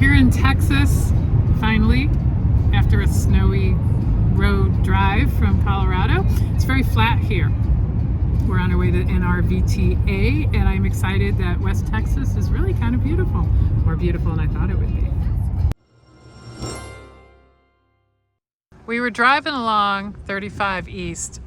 here in Texas, finally, after a snowy road drive from Colorado. It's very flat here. We're on our way to NRVTA, and I'm excited that West Texas is really kind of beautiful. More beautiful than I thought it would be. We were driving along 35 East.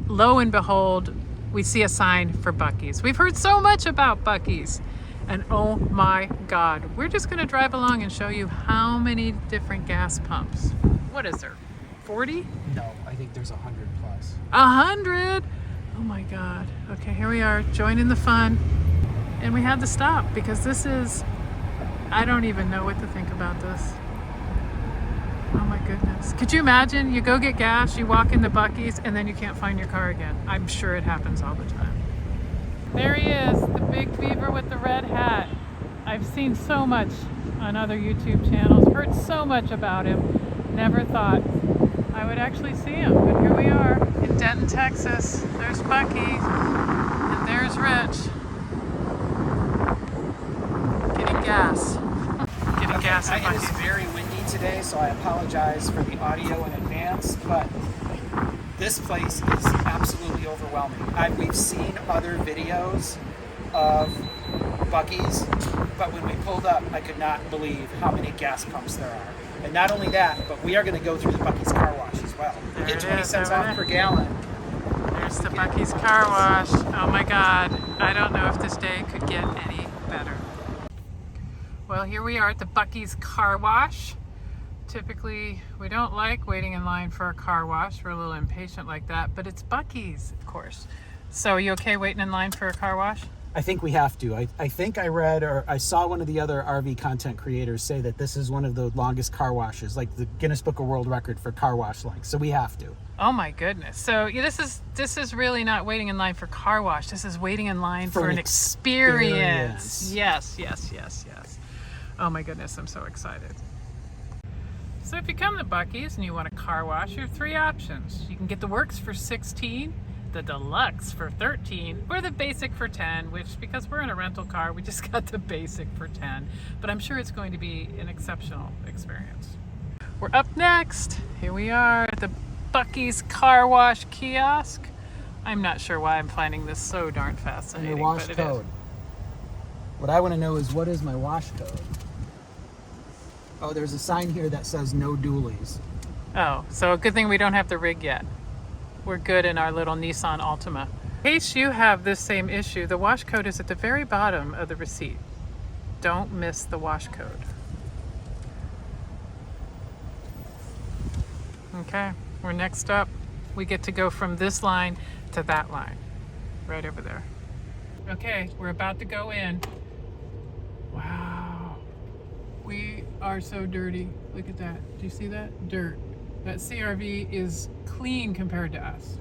Lo and behold, we see a sign for Buc-ees. We've heard so much about Buc-ees. And oh my God, we're just gonna drive along and show you how many different gas pumps. What is there, 40? No, I think there's 100 plus. 100? Oh my God. Okay, here we are, joining the fun. And we had to stop because this is, I don't even know what to think about this. Oh my goodness. Could you imagine, you go get gas, you walk into Buc-ees, and then you can't find your car again? I'm sure it happens all the time. There he is, the big beaver with the red hat. I've seen so much on other YouTube channels, heard so much about him. Never thought I would actually see him, but here we are in Denton, Texas. There's Buc-ee, and there's Rich. Getting gas. Getting gas at It is Buc-ee's. very windy today, so I apologize for the audio in advance, but this place is absolutely overwhelming. We've seen other videos of Buc-ee's, but when we pulled up, I could not believe how many gas pumps there are. And not only that, but we are going to go through the Buc-ee's car wash as well. There Get it 20 is, cents over off there. per gallon. There's the Buc-ee's car wash. Oh my God. I don't know if this day could get any better. Well, here we are at the Buc-ee's car wash. Typically, we don't like waiting in line for a car wash. We're a little impatient like that, but it's Buc-ee's, of course. So, are you okay waiting in line for a car wash? I think we have to. I think I read or I saw one of the other RV content creators say that this is one of the longest car washes, like the Guinness Book of World Record for car wash length. So we have to. Oh my goodness. So yeah, this is really not waiting in line for car wash. This is waiting in line for an experience. Yes. Oh my goodness, I'm so excited. So if you come to Buc-ee's and you want a car wash, you have three options. You can get the works for $16, the deluxe for $13, or the basic for $10, which, because we're in a rental car, we just got the basic for $10. But I'm sure it's going to be an exceptional experience. We're up next. Here we are at the Buc-ee's car wash kiosk. I'm not sure why I'm finding this so darn fascinating. And your wash but code. What I want to know is, what is my wash code? Oh, there's a sign here that says no dualies. Oh, so a good thing we don't have the rig yet. We're good in our little Nissan Ultima. In case you have this same issue, the wash code is at the very bottom of the receipt. Don't miss the wash code. Okay, we're next up. We get to go from this line to that line, right over there. Okay, we're about to go in. Wow, we are so dirty. Look at that. Do you see that? Dirt. That CRV is clean compared to us.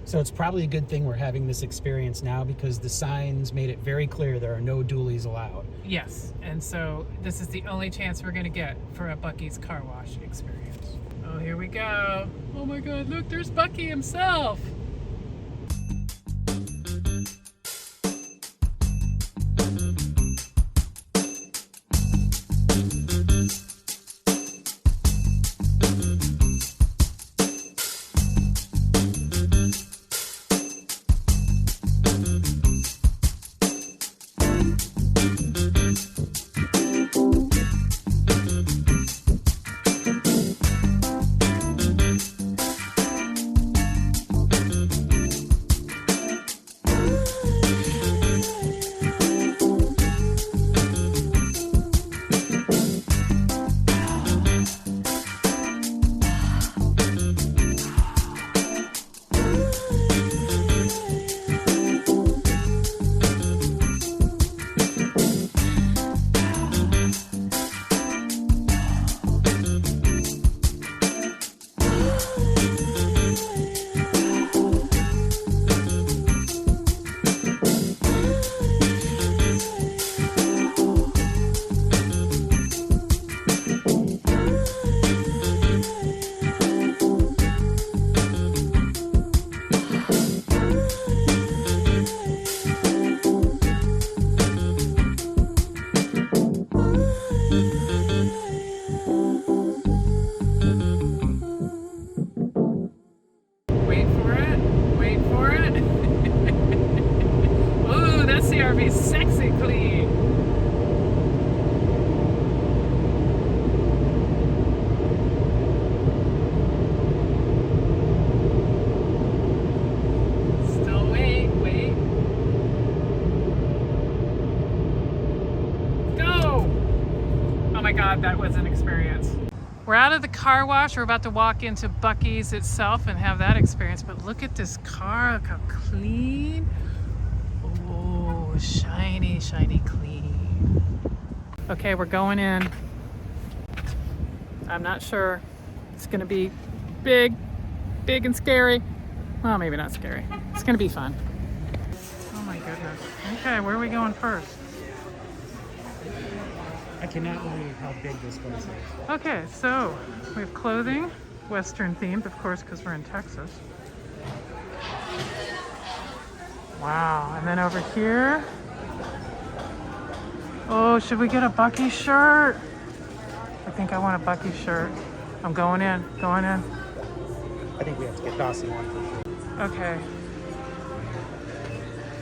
So it's probably a good thing we're having this experience now, because the signs made it very clear there are no dualies allowed. Yes, and so this is the only chance we're gonna get for a Buc-ee's car wash experience. Oh, here we go. Oh my God, look, there's Buc-ee himself. my God, that was an experience. We're out of the car wash. We're about to walk into Buc-ee's itself and have that experience. But look at this car, look how clean. Oh, shiny, shiny clean. Okay, we're going in. I'm not sure. It's gonna be big and scary. Well, maybe not scary. It's gonna be fun. Oh my goodness. Okay, where are we going first? I cannot believe how big this place is. Okay, so we have clothing, Western themed, of course, because we're in Texas. Wow, and then over here. Oh, should we get a Buc-ee shirt? I think I want a Buc-ee shirt. I'm going in. I think we have to get Dawson one for sure. Okay.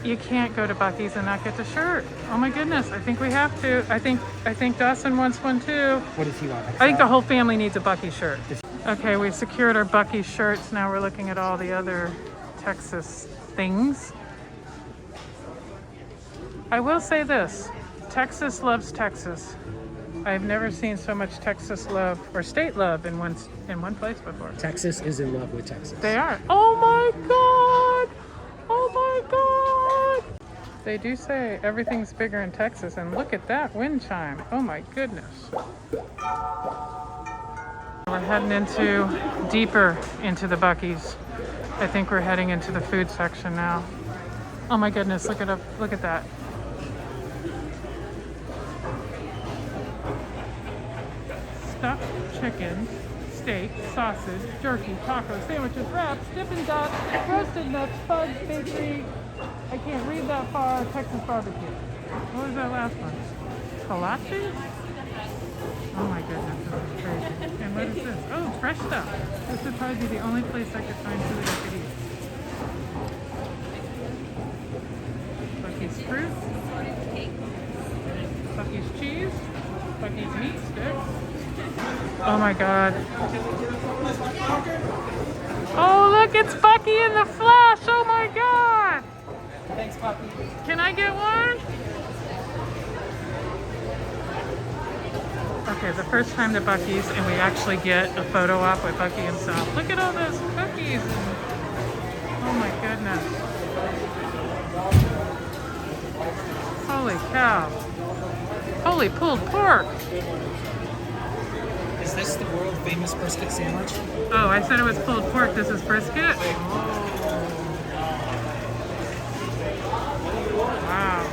You can't go to Buc-ee's and not get the shirt. Oh my goodness, I think we have to. I think Dawson wants one too. What does he want? I think the whole family needs a Buc-ee shirt. Okay, we've secured our Buc-ee shirts. Now we're looking at all the other Texas things. I will say this, Texas loves Texas. I've never seen so much Texas love or state love in one place before. Texas is in love with Texas. They are. Oh my God! Oh my God! They do say everything's bigger in Texas, and look at that wind chime. Oh my goodness. We're heading deeper into the Buc-ee's. I think we're heading into the food section now. Oh my goodness, look at that. Stuffed chicken, steak, sausage, jerky, tacos, sandwiches, wraps, Dippin' Dots, roasted nuts, fudge, bakery. I can't read that far. Texas barbecue. What was that last one? Kolache? Oh my goodness, this is crazy. And what is this? Oh, fresh stuff. This would probably be the only place I could find food I could eat. Buc-ee's fruit. Buc-ee's cheese. Buc-ee's meat sticks. Oh my God. Oh look, it's Buc-ee in the flesh. Oh my God. Thanks, Puppy. Can I get one? Okay, the first time to Buc-ee's and we actually get a photo op with Buc-ee himself. Look at all those cookies. Oh my goodness. Holy cow. Holy pulled pork. Is this the world famous brisket sandwich? Oh, I said it was pulled pork. This is brisket? Wow.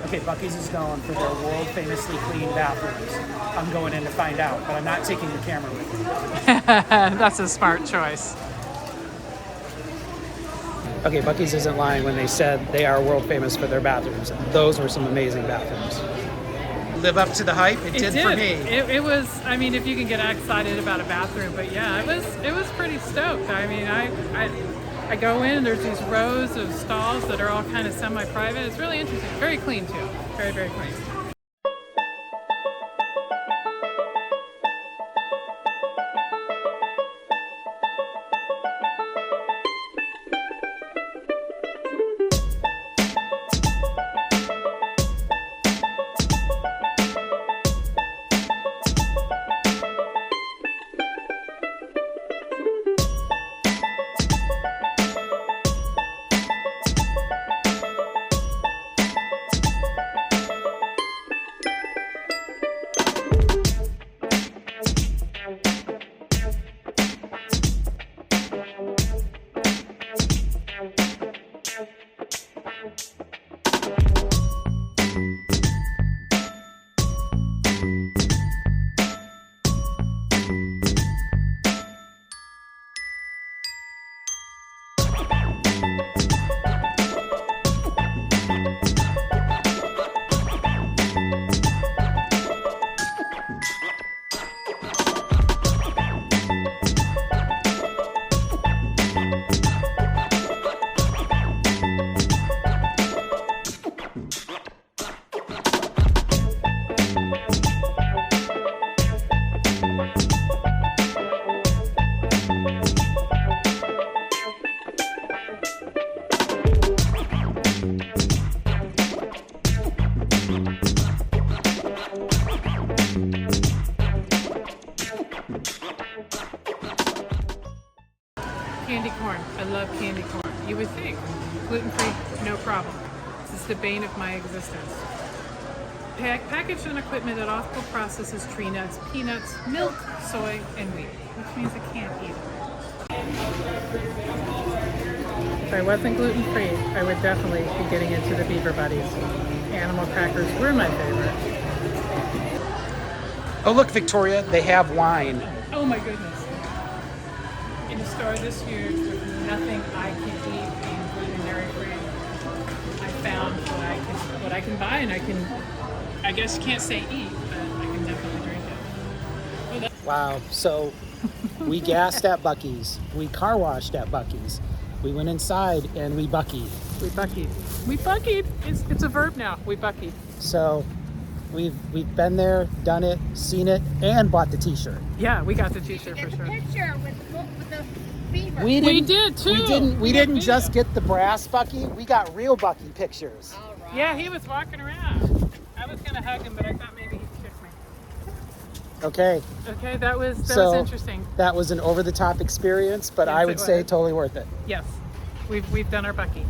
Okay, Buc-ee's is known for their world famously clean bathrooms. I'm going in to find out, but I'm not taking the camera with me. That's a smart choice. Okay, Buc-ee's isn't lying when they said they are world famous for their bathrooms. Those were some amazing bathrooms. Live up to the hype? It did for me. It was, I mean, if you can get excited about a bathroom, but yeah, it was pretty stoked. I mean, I go in, there's these rows of stalls that are all kind of semi-private. It's really interesting. Very clean too. Very, very clean. problem. This is the bane of my existence. Packaged and equipment that also processes tree nuts, peanuts, milk, soy, and wheat, which means I can't eat it. If I wasn't gluten-free, I would definitely be getting into the Beaver Buddies. Animal crackers were my favorite. Oh, look, Victoria, they have wine. Oh my goodness. In a store this huge with nothing I can eat being gluten-free, I found what I can buy, and I guess you can't say eat, but I can definitely drink it. Wow. So we gassed at Buc-ee's. We car washed at Buc-ee's. We went inside and we Buc-eed. We Buc-eed. We Buc-eed. It's a verb now. We Buc-eed. So we've been there, done it, seen it, and bought the T-shirt. Yeah, we got the T-shirt for sure. Picture with the beaver. We did too. We didn't just get the brass Buc-ee. We got real Buc-ee pictures. All right. Yeah, he was walking around. I was gonna hug him, but I thought maybe he'd kick me. Okay. Okay, that was So- interesting. That was an over-the-top experience, but Yes, I it would say was. totally worth it. Yes, we've done our Buc-ee.